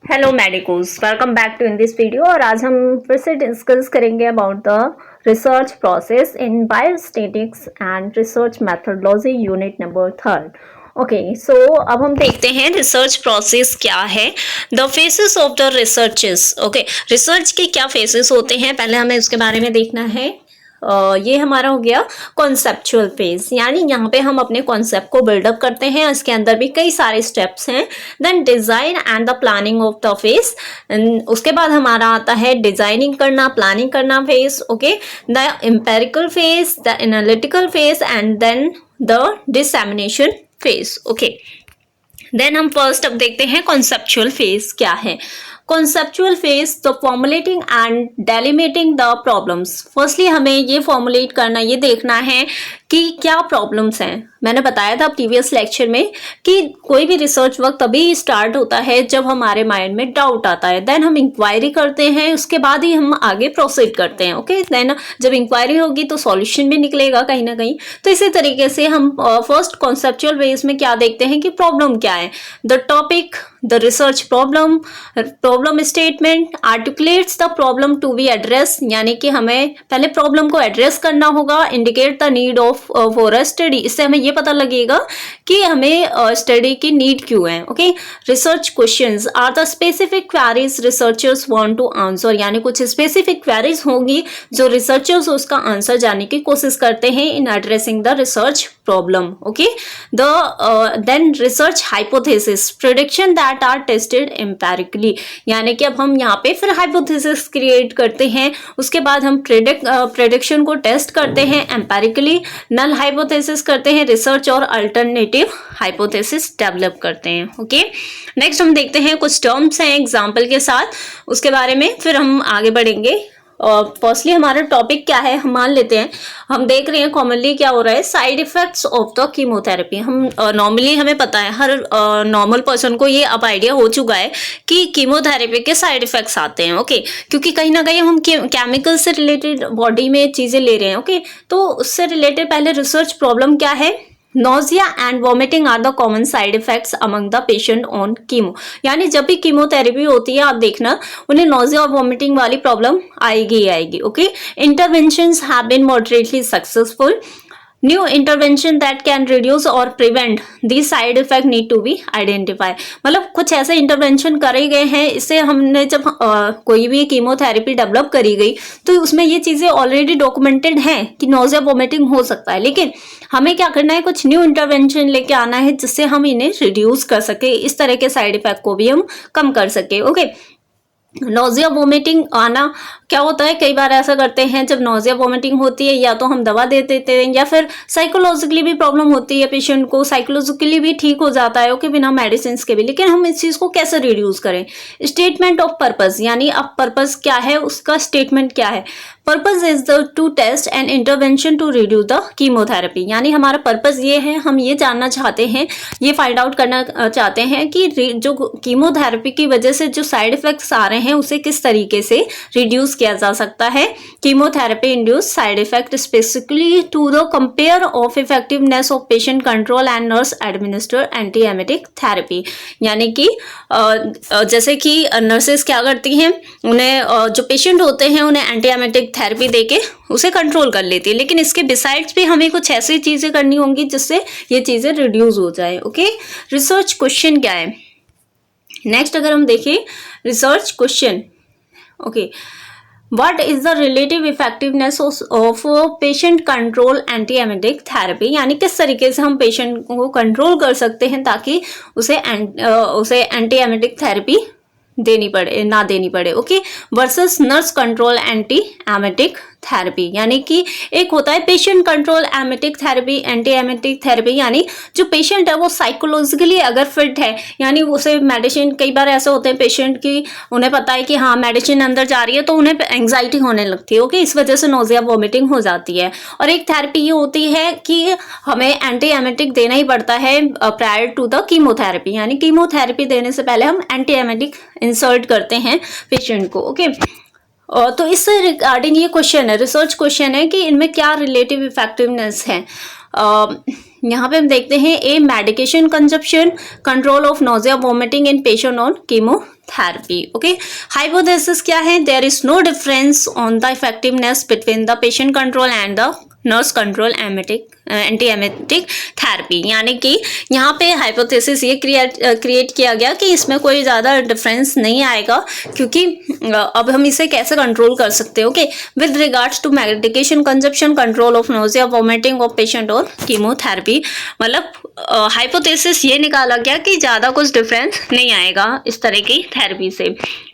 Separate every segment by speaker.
Speaker 1: Hello medicos, welcome back to in this video. और आज हम फिर से डिस्कस करेंगे about the research process in biostatistics and research methodology unit number 3। Okay, so अब हम देखते हैं रिसर्च प्रोसेस क्या है, the phases of the researches. Okay, research के क्या फेसेस होते हैं पहले हमें उसके बारे में देखना है। ये हमारा हो गया कॉन्सेप्चुअल फेज, यानी यहाँ पे हम अपने कॉन्सेप्ट को बिल्डअप करते हैं। इसके अंदर भी कई सारे स्टेप्स हैं। Then design and the planning of the phase, उसके बाद हमारा आता है डिजाइनिंग करना, प्लानिंग करना phase. Okay, the empirical phase, the analytical phase and then the dissemination phase. Okay, then हम फर्स्ट अब देखते हैं कॉन्सेप्चुअल फेज क्या है। Conceptual phase the formulating and delimiting the problems. Firstly हमें ये फॉर्मुलेट करना, ये देखना है कि क्या प्रॉब्लम्स हैं। मैंने बताया था प्रीवियस लेक्चर में कि कोई भी रिसर्च वर्क तभी स्टार्ट होता है जब हमारे माइंड में डाउट आता है। देन हम इंक्वायरी करते हैं, उसके बाद ही हम आगे प्रोसीड करते हैं। ओके, देन जब इंक्वायरी होगी तो सॉल्यूशन भी निकलेगा कहीं ना कहीं। तो इसी तरीके से हम फर्स्ट कॉन्सेप्चुअल बेस में क्या देखते हैं कि प्रॉब्लम क्या है। The topic, the research problem, problem statement articulates the problem to be address, यानी कि हमें पहले प्रॉब्लम को एड्रेस करना होगा। Indicate the need of for a study, इससे हमें ये पता लगेगा कि हमें स्टडी की नीड क्यों है। Okay, research questions are the specific queries researchers want to answer, यानी कुछ स्पेसिफिक क्वेरीज होंगी जो रिसर्चर्स उसका आंसर जानने की कोशिश करते हैं in addressing the research problem. Okay, the then research hypothesis, prediction that are tested empirically, यानी कि अब हम यहाँ पे फिर हाइपोथेसिस क्रिएट करते हैं, उसके बाद हम प्रेडिक्शन को टेस्ट करते हैं एम्पेरिकली, नल हाइपोथेसिस करते हैं रिसर्च और अल्टरनेटिव हाइपोथेसिस डेवलप करते हैं। ओके, नेक्स्ट हम देखते हैं कुछ टर्म्स हैं एग्जाम्पल के साथ, उसके बारे में फिर हम आगे बढ़ेंगे। फर्स्टली हमारा टॉपिक क्या है, हम मान लेते हैं, हम देख रहे हैं कॉमनली क्या हो रहा है, side effects of the chemotherapy. हम नॉर्मली हमें पता है, हर नॉर्मल पर्सन को ये अब आइडिया हो चुका है कि कीमोथेरेपी के साइड इफेक्ट्स आते हैं। ओके, क्योंकि कहीं ना कहीं हम केमिकल से रिलेटेड बॉडी में चीजें ले रहे हैं। ओके, तो उससे रिलेटेड पहले रिसर्च प्रॉब्लम क्या है। Nausea and vomiting are the common side effects among the patient on chemo, यानी जब भी कीमोथेरेपी होती है आप देखना उन्हें नोजिया और वॉमिटिंग वाली प्रॉब्लम आएगी ही आएगी। Okay, interventions have been moderately successful, new intervention that can reduce or prevent the side effect need to be identify, मतलब कुछ ऐसे इंटरवेंशन करे गए हैं। इससे हमने जब कोई भी कीमोथेरेपी डेवलप करी गई तो उसमें ये चीजें ऑलरेडी डॉक्यूमेंटेड हैं कि नोजिया वोमिटिंग हो सकता है, लेकिन हमें क्या करना है, कुछ न्यू इंटरवेंशन लेके आना है जिससे हम इन्हें रिड्यूस कर सके, इस तरह के साइड इफेक्ट को भी हम कम कर सके। ओके, नोजिया वोमिटिंग आना क्या होता है, कई बार ऐसा करते हैं जब नोजिया वोमिटिंग होती है या तो हम दवा दे देते हैं या फिर साइकोलॉजिकली भी प्रॉब्लम होती है, पेशेंट को साइकोलॉजिकली भी ठीक हो जाता है। ओके, बिना मेडिसिन के भी। लेकिन हम इस चीज को कैसे रिड्यूस करें। स्टेटमेंट ऑफ पर्पस, यानी अब पर्पस क्या है, उसका स्टेटमेंट क्या है। Purpose is the to test and intervention to reduce the chemotherapy, यानी हमारा पर्पस ये है, हम ये जानना चाहते हैं, ये फाइंड आउट करना चाहते हैं कि जो कीमोथेरेपी की वजह से जो साइड इफेक्ट्स आ रहे हैं उसे किस तरीके से रिड्यूस किया जा सकता है। Chemotherapy induce side effect specifically to the compare of effectiveness of patient control and nurse administer anti emetic therapy, यानी कि जैसे कि नर्सेस क्या करती हैं, उन्हें जो पेशेंट होते हैं उन्हें एंटी एमेटिक थेरेपी देके उसे कंट्रोल कर लेती है, लेकिन इसके बिसाइड्स भी हमें कुछ ऐसी चीजें करनी होंगी जिससे ये चीजें रिड्यूस हो जाए। ओके, रिसर्च क्वेश्चन क्या है। नेक्स्ट अगर हम देखें research question, okay, What is the relative effectiveness of patient control anti-emetic therapy, यानी किस तरीके से हम पेशेंट को कंट्रोल कर सकते हैं ताकि उसे एंटी एमेटिक थेरेपी ना देनी पड़े। Okay, versus nurse control anti emetic therapy, यानी कि एक होता है patient control emetic therapy, anti emetic therapy, यानी जो पेशेंट है वो साइकोलॉजिकली अगर फिट है, यानी उसे मेडिसिन, कई बार ऐसे होते हैं पेशेंट की उन्हें पता है कि हाँ मेडिसिन अंदर जा रही है तो उन्हें एंग्जाइटी होने लगती है। ओके, इस वजह से नोजिया वोमिटिंग हो जाती है। और एक थेरेपी ये होती है कि हमें एंटी एमेटिक देना ही पड़ता है प्रायर टू द कीमोथेरेपी, यानी कीमोथेरेपी देने से पहले हम एंटी एमेटिक इंसर्ट करते हैं पेशेंट को। ओके, तो इससे रिगार्डिंग ये क्वेश्चन है, रिसर्च क्वेश्चन है कि इनमें क्या रिलेटिव इफेक्टिवनेस है। यहाँ पे हम देखते हैं a medication consumption, control of nausea vomiting in patient on chemotherapy. Okay, hypothesis क्या है? There is no difference on the effectiveness between the patient control and the nurse control anti emetic therapy. यानी कि यहाँ पे hypothesis ये create किया गया कि इसमें कोई ज़्यादा डिफरेंस नहीं आएगा, क्योंकि अब हम इसे कैसे कंट्रोल कर सकते हैं। Okay, with regards to medication consumption, control of nausea vomiting of patient और कीमोथेरेपी, मतलब हाइपोथेसिस ये निकाला गया कि ज़्यादा कुछ डिफरेंस नहीं आएगा इस तरह की थेरेपी से।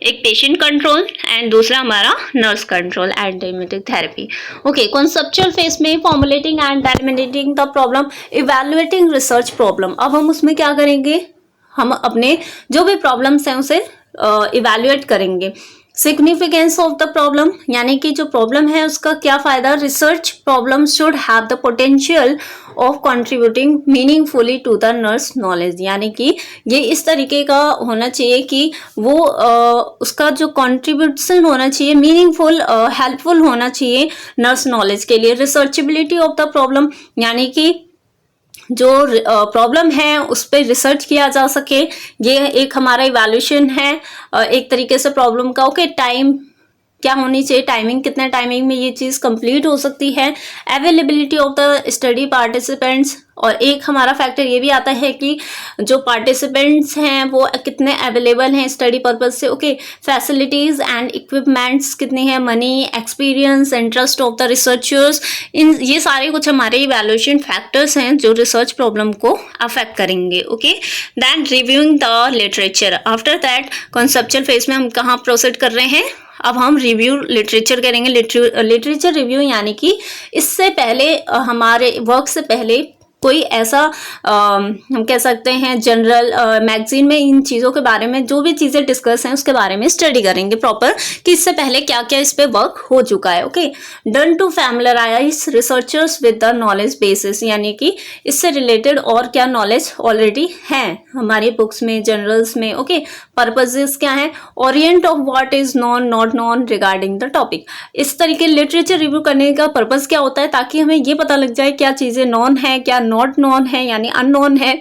Speaker 1: एक पेशेंट कंट्रोल एंड दूसरा हमारा nurse control anti emetic therapy. Okay, conceptual phase में formulating and delimiting the problem, evaluating research problem. अब हम उसमें क्या करेंगे? हम अपने जो भी प्रॉब्लम्स हैं उसे इवैल्यूएट करेंगे। सिग्निफिकेंस ऑफ द प्रॉब्लम, यानी कि जो प्रॉब्लम है उसका क्या फायदा? Research problem should have the potential of contributing meaningfully to the nurse knowledge, यानी कि ये इस तरीके का होना चाहिए कि वो उसका जो कंट्रीब्यूशन होना चाहिए मीनिंगफुल, हेल्पफुल होना चाहिए नर्स नॉलेज के लिए। रिसर्चेबिलिटी ऑफ द प्रॉब्लम, यानी कि जो प्रॉब्लम है उस पर रिसर्च किया जा सके, ये एक हमारा इवैल्यूएशन है एक तरीके से प्रॉब्लम का। ओके, टाइम क्या होनी चाहिए, टाइमिंग, कितने टाइमिंग में ये चीज़ कंप्लीट हो सकती है। Availability of the study participants, और एक हमारा फैक्टर ये भी आता है कि जो पार्टिसिपेंट्स हैं वो कितने अवेलेबल हैं स्टडी पर्पज से। ओके, फैसिलिटीज़ एंड इक्विपमेंट्स कितनी है, money, experience, interest of the researchers, इन ये सारे कुछ हमारे इवैल्यूएशन फैक्टर्स हैं जो रिसर्च प्रॉब्लम को अफेक्ट करेंगे। Okay, then reviewing the literature. After that conceptual phase में हम कहाँ प्रोसीड कर रहे हैं? अब हम रिव्यू लिटरेचर करेंगे। लिटरेचर रिव्यू यानी कि इससे पहले हमारे वर्क से पहले कोई ऐसा हम कह सकते हैं जनरल मैगजीन में इन चीज़ों के बारे में जो भी चीज़ें डिस्कस हैं उसके बारे में स्टडी करेंगे प्रॉपर, कि इससे पहले क्या क्या इस पे वर्क हो चुका है। Okay, done to familiarize researchers with the knowledge basis, यानी कि इससे रिलेटेड और क्या नॉलेज ऑलरेडी है हमारी बुक्स में, जर्नल्स में। ओके, पर्पजेस क्या है? Orient of what is non not non regarding the topic. इस तरीके लिटरेचर रिव्यू करने का पर्पज क्या होता है? ताकि हमें ये पता लग जाए क्या चीज़ें नॉन है, क्या नॉट नॉन है, यानी अननोन है।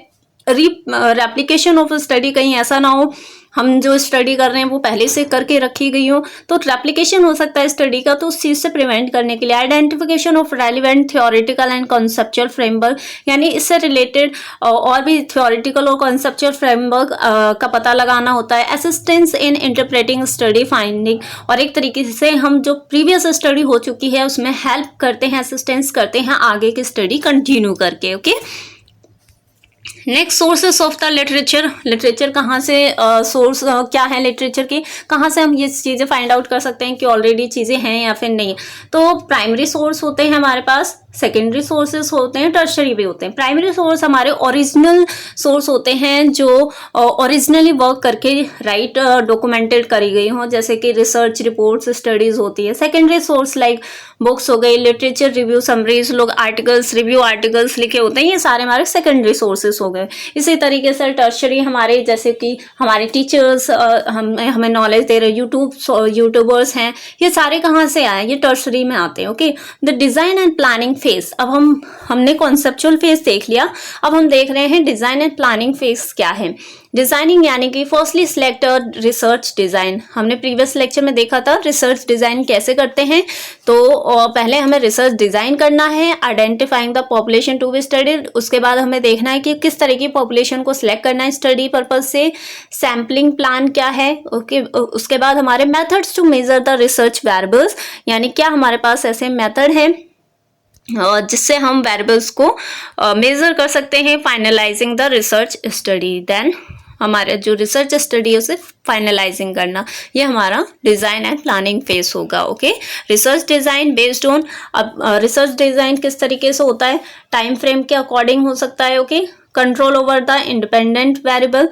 Speaker 1: रेप्लिकेशन ऑफ स्टडी, कहीं ऐसा ना हो हम जो स्टडी कर रहे हैं वो पहले से करके रखी गई हो तो रेप्लिकेशन हो सकता है स्टडी का, तो उस चीज़ से प्रिवेंट करने के लिए identification of relevant theoretical and conceptual framework, यानी इससे रिलेटेड और भी थियोरेटिकल और कॉन्सेप्चुअल फ्रेमवर्क का पता लगाना होता है। Assistance in interpreting study finding, और एक तरीके से हम जो प्रीवियस स्टडी हो चुकी है उसमें हेल्प करते हैं, असिस्टेंस करते हैं आगे की स्टडी कंटिन्यू करके। Okay, next sources of the literature. Literature कहाँ से सोर्स क्या है लिटरेचर के, कहाँ से हम ये चीज़ें फाइंड आउट कर सकते हैं कि ऑलरेडी चीज़ें हैं या फिर नहीं? तो प्राइमरी सोर्स होते हैं हमारे पास, सेकेंडरी सोर्सेस होते हैं, टर्शरी भी होते हैं। प्राइमरी सोर्स हमारे ओरिजिनल सोर्स होते हैं जो ओरिजिनली वर्क करके राइट डॉक्यूमेंटेड करी गई हों, जैसे कि रिसर्च रिपोर्ट्स, स्टडीज होती है। सेकेंडरी सोर्स लाइक बुक्स हो गई, लिटरेचर रिव्यू समरीज, लोग आर्टिकल्स, रिव्यू आर्टिकल्स लिखे होते हैं, ये सारे हमारे सेकेंडरी सोर्सेस हो गए। इसी तरीके से टर्शरी हमारे, जैसे कि हमारे टीचर्स हमें नॉलेज दे रहे यूट्यूबर्स हैं, ये सारे कहाँ से आए? ये टर्शरी में आते हैं। Okay, the design and planning phase. अब हमने कॉन्सेप्चुअल फेज देख लिया, अब हम देख रहे हैं डिज़ाइन एंड प्लानिंग फेज क्या है। डिजाइनिंग यानी कि फर्स्टली सिलेक्ट रिसर्च डिज़ाइन। हमने प्रीवियस लेक्चर में देखा था रिसर्च डिज़ाइन कैसे करते हैं। तो पहले हमें रिसर्च डिज़ाइन करना है, identifying the population to be studied. उसके बाद हमें देखना है कि किस तरह की पॉपुलेशन को सिलेक्ट करना है स्टडी पर्पज से। सैम्पलिंग प्लान क्या है। ओके, उसके बाद हमारे methods to measure the research variables, यानी क्या हमारे पास ऐसे मेथड है जिससे हम वेरिएबल्स को मेजर कर सकते हैं। Finalising the research study, then हमारे जो रिसर्च स्टडी है उसे फाइनलाइजिंग करना, ये हमारा डिज़ाइन एंड प्लानिंग फेज होगा। Okay, research design based on, अब रिसर्च डिज़ाइन किस तरीके से होता है? टाइम फ्रेम के अकॉर्डिंग हो सकता है। Okay, control over the independent variable.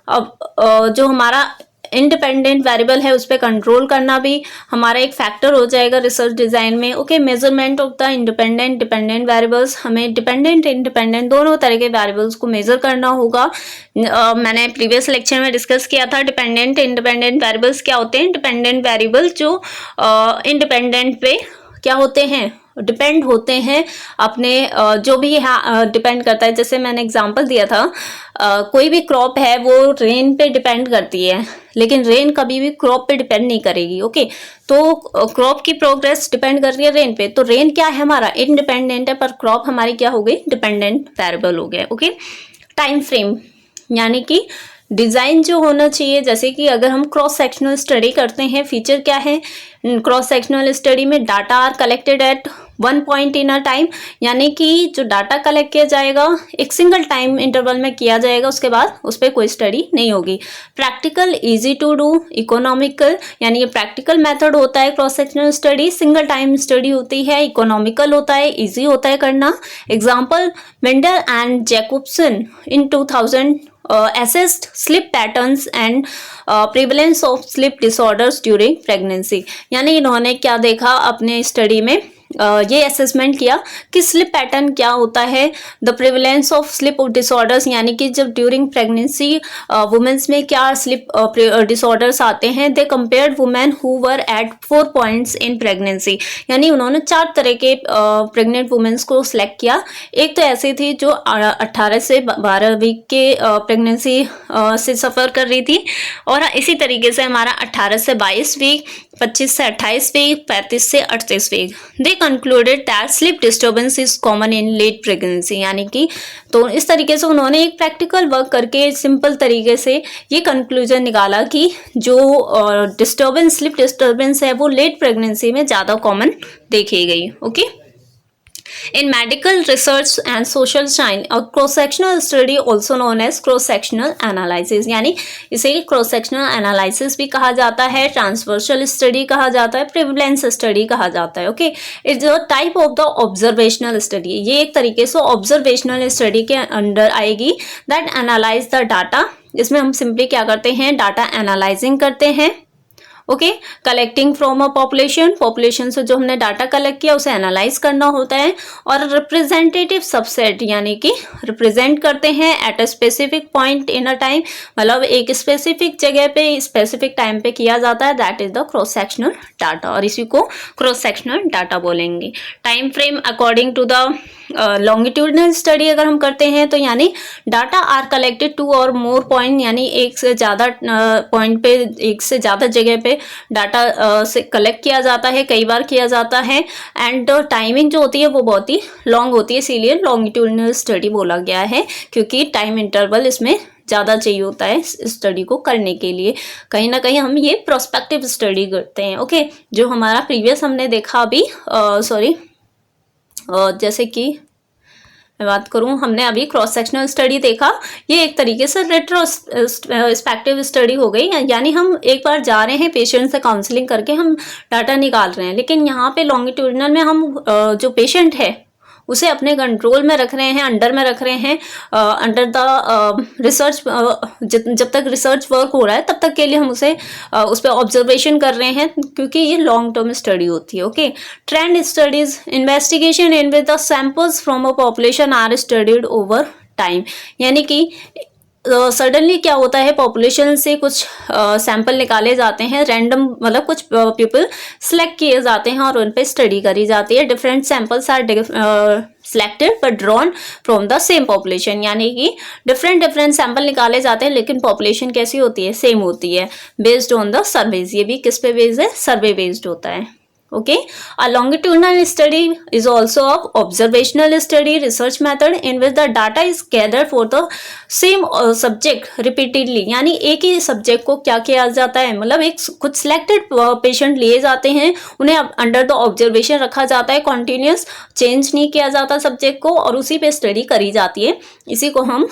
Speaker 1: अब जो हमारा इंडिपेंडेंट वेरिएबल है उस पर कंट्रोल करना भी हमारा एक फैक्टर हो जाएगा रिसर्च डिज़ाइन में। Okay, measurement of the independent dependent variables, हमें डिपेंडेंट इंडिपेंडेंट दोनों तरह के वेरिएबल्स को मेजर करना होगा। मैंने प्रीवियस लेक्चर में डिस्कस किया था डिपेंडेंट इंडिपेंडेंट वेरिएबल्स क्या होते हैं। डिपेंडेंट वेरिएबल जो इंडिपेंडेंट पे क्या होते हैं, डिपेंड होते हैं अपने जो भी डिपेंड करता है। जैसे मैंने एग्जांपल दिया था, कोई भी क्रॉप है वो रेन पे डिपेंड करती है, लेकिन रेन कभी भी क्रॉप पे डिपेंड नहीं करेगी। ओके, तो क्रॉप की प्रोग्रेस डिपेंड कर रही है रेन पे, तो रेन क्या है हमारा इंडिपेंडेंट है, पर क्रॉप हमारी क्या हो गई डिपेंडेंट वेरिएबल हो गया। ओके, टाइम फ्रेम यानी कि डिज़ाइन जो होना चाहिए, जैसे कि अगर हम क्रॉस सेक्शनल स्टडी करते हैं, फीचर क्या है क्रॉस सेक्शनल स्टडी में, data are collected at one point in a time, यानी कि जो डाटा कलेक्ट किया जाएगा एक सिंगल टाइम इंटरवल में किया जाएगा, उसके बाद उस पर कोई स्टडी नहीं होगी। Practical, easy to do, economical, यानी ये प्रैक्टिकल मेथड होता है cross sectional study, single time study होती है, इकोनॉमिकल होता है, इजी होता है करना। Example, Mendel and Jacobson in 2000 assessed sleep patterns and prevalence of sleep disorders during pregnancy, यानी इन्होंने क्या देखा अपने स्टडी में, ये असेसमेंट किया कि स्लिप पैटर्न क्या होता है, the prevalence of slip disorders, यानी कि जब ड्यूरिंग प्रेगनेंसी वुमेन्स में क्या स्लिप डिसऑर्डर्स आते हैं। They compared women who were at 4 points in pregnancy, यानी उन्होंने 4 तरह के प्रेग्नेंट वुमेन्स को सिलेक्ट किया। एक तो ऐसी थी जो 18 से 12 वीक के प्रेगनेंसी से सफ़र कर रही थी, और इसी तरीके से हमारा 18 से 22 वीक, 25 से 28 वीक, 35 से 38 week. They concluded that sleep disturbance is common in late pregnancy, यानी कि तो इस तरीके से उन्होंने एक प्रैक्टिकल वर्क करके सिंपल तरीके से ये कंक्लूजन निकाला कि जो डिस्टर्बेंस स्लीप डिस्टर्बेंस है वो लेट प्रेगनेंसी में ज़्यादा कॉमन देखी गई। Okay, in medical research and social science, a cross-sectional study also known as cross-sectional analysis, यानी इसे cross-sectional analysis भी कहा जाता है, transversal study कहा जाता है, prevalence study कहा जाता है। Okay, it's a type of the observational study, ये एक तरीके से ऑब्जर्वेशनल स्टडी के अंडर आएगी। दैट एनालाइज द डाटा, इसमें हम सिंपली क्या करते हैं, डाटा एनालाइजिंग करते हैं। Okay, collecting from a population से जो हमने डाटा कलेक्ट किया उसे एनालाइज करना होता है, और रिप्रेजेंटेटिव सबसेट यानी कि रिप्रेजेंट करते हैं at a specific point in a time, मतलब एक स्पेसिफिक जगह पे स्पेसिफिक टाइम पे किया जाता है। That is the cross sectional data, और इसी को क्रॉस सेक्शनल डाटा बोलेंगे। Time frame according to the longitudinal study अगर हम करते हैं तो यानी डाटा आर कलेक्टेड 2 और मोर पॉइंट, यानी एक से ज़्यादा पॉइंट पे, एक से ज़्यादा जगह पे डाटा से कलेक्ट किया जाता है, कई बार किया जाता है, एंड टाइमिंग जो होती है वो बहुत ही लॉन्ग होती है, इसीलिए लॉन्गिट्यूडनल स्टडी बोला गया है, क्योंकि टाइम इंटरवल इसमें ज़्यादा चाहिए होता है स्टडी को करने के लिए। कहीं ना कहीं हम ये प्रोस्पेक्टिव स्टडी करते हैं। ओके, जो हमारा प्रीवियस हमने देखा अभी जैसे कि मैं बात करूं, हमने अभी क्रॉस सेक्शनल स्टडी देखा, ये एक तरीके से रेट्रोस्पेक्टिव स्टडी हो गई, यानी हम एक बार जा रहे हैं पेशेंट से काउंसलिंग करके हम डाटा निकाल रहे हैं, लेकिन यहाँ पे लॉन्गिट्यूडनल में हम जो पेशेंट है उसे अपने कंट्रोल में रख रहे हैं, अंडर में रख रहे हैं, अंडर द रिसर्च, जब तक रिसर्च वर्क हो रहा है तब तक के लिए हम उसे उस पर ऑब्जर्वेशन कर रहे हैं, क्योंकि ये लॉन्ग टर्म स्टडी होती है। Okay, trend studies, investigation in with the samples from a population are studied over time, यानी कि सडनली क्या होता है, पॉपुलेशन से कुछ सैंपल निकाले जाते हैं, रैंडम मतलब कुछ पीपल सिलेक्ट किए जाते हैं और उन पे स्टडी करी जाती है। Different samples are selected but drawn from the same population, यानी कि डिफरेंट सैंपल निकाले जाते हैं, लेकिन पॉपुलेशन कैसी होती है, सेम होती है, बेस्ड ऑन द सर्वेज। ये भी किस पे बेस्ड है, सर्वे बेस्ड होता है। Okay, a longitudinal study is also a observational study research method in which the data is gathered for the same subject repeatedly, यानी एक ही सब्जेक्ट को क्या किया जाता है, मतलब एक कुछ सिलेक्टेड पेशेंट लिए जाते हैं, उन्हें अंडर द ऑब्जर्वेशन रखा जाता है, कॉन्टिन्यूस चेंज नहीं किया जाता सब्जेक्ट को, और उसी पे स्टडी करी जाती है। इसी को हम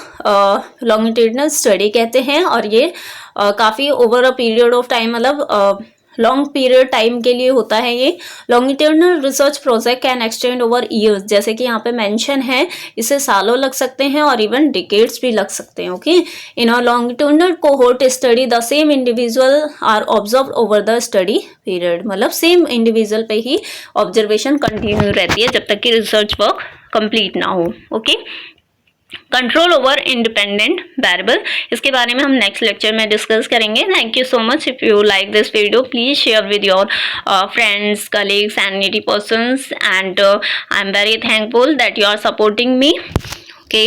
Speaker 1: लॉन्गिट्यूडनल स्टडी कहते हैं, और ये काफ़ी over a period of time, मतलब लॉन्ग पीरियड टाइम के लिए होता है। ये longitudinal research project can extend over years, जैसे कि यहाँ पे मेंशन है, इसे सालों लग सकते हैं और इवन डिकेड्स भी लग सकते हैं। Okay, in a longitudinal cohort study the same individual are observe over the study period, मतलब सेम इंडिविजुअल पे ही ऑब्जर्वेशन कंटिन्यू रहती है जब तक कि रिसर्च वर्क कंप्लीट ना हो। Okay, control over independent variable, इसके बारे में हम नेक्स्ट लेक्चर में डिस्कस करेंगे। Thank you so much. If you like this video please share with your friends, colleagues and needy persons, and I'm very thankful that you are supporting me. Okay.